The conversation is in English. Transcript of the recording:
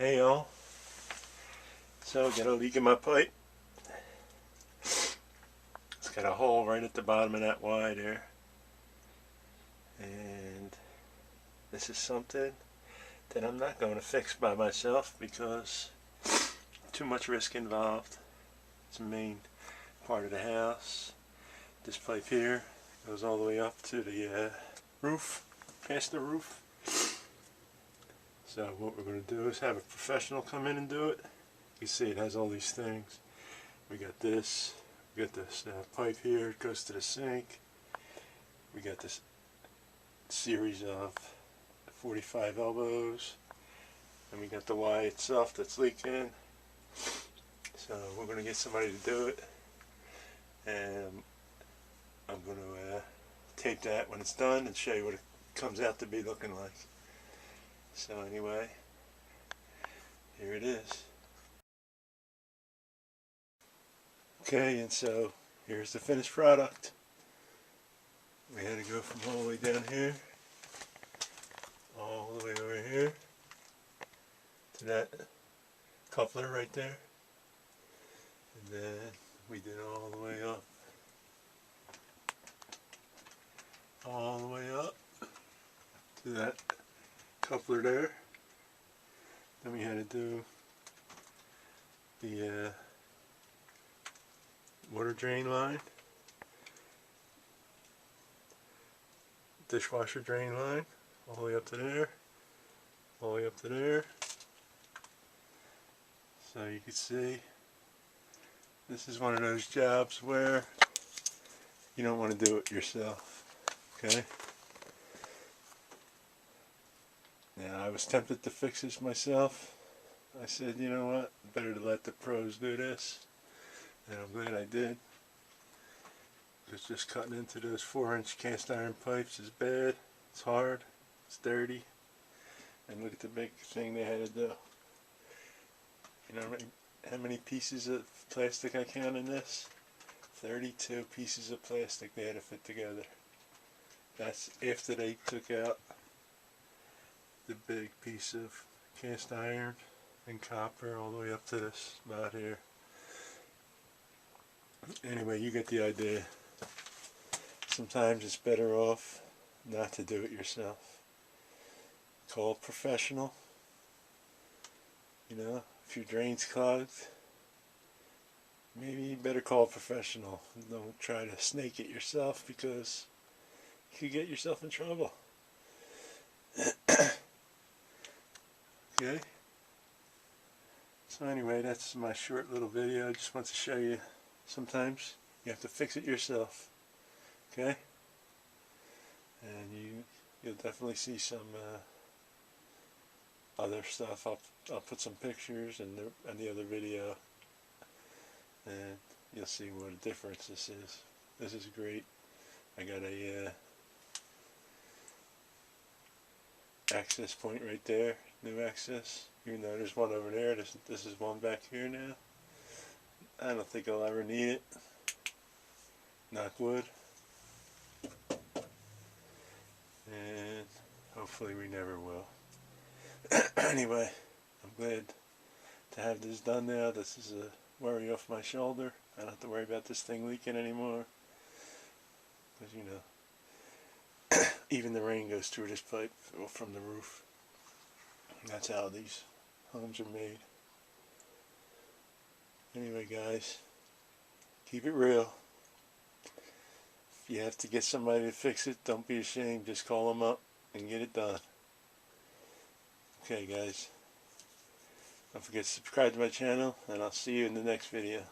Hey y'all, so got a leak in my pipe. It's got a hole right at the bottom of that Y there, and this is something that I'm not going to fix by myself because too much risk involved. It's a main part of the house. This pipe here goes all the way up to the roof, past the roof. So what we're going to do is have a professional come in and do it. You see it has all these things. We got this pipe here, it goes to the sink. We got this series of 45 elbows, and we got the Y itself that's leaking. So we're going to get somebody to do it, and I'm going to tape that when it's done and show you what it comes out to be looking like. So anyway, here it is. Okay, and so here's the finished product. We had to go from all the way down here, all the way over here, to that coupler right there. And then we did all the way up. All the way up to that coupler there. Then we had to do the water drain line, dishwasher drain line, all the way up to there, all the way up to there. So you can see this is one of those jobs where you don't want to do it yourself. Okay? Now I was tempted to fix this myself. I said, you know what, better to let the pros do this, and I'm glad I did. Because just cutting into those 4-inch cast iron pipes is bad. It's hard, it's dirty, and look at the big thing they had to do. You know how many pieces of plastic I count in this? 32 pieces of plastic they had to fit together. That's after they took out the big piece of cast iron and copper all the way up to this spot here. Anyway, you get the idea. Sometimes it's better off not to do it yourself. Call a professional. You know, if your drain's clogged, maybe you better call a professional. Don't try to snake it yourself because you could get yourself in trouble. Okay? So anyway, that's my short little video. I just want to show you sometimes you have to fix it yourself. Okay? And you'll definitely see some other stuff. I'll put some pictures in the other video, and you'll see what a difference this is. This is great. I got a access point right there, new access. Even though there's one over there, this is one back here now. I don't think I'll ever need it. Knock wood. And hopefully we never will. Anyway, I'm glad to have this done now. This is a worry off my shoulder. I don't have to worry about this thing leaking anymore. Because, you know, even the rain goes through this pipe from the roof. That's how these homes are made. Anyway, guys, keep it real. If you have to get somebody to fix it, don't be ashamed. Just call them up and get it done. Okay, guys. Don't forget to subscribe to my channel, and I'll see you in the next video.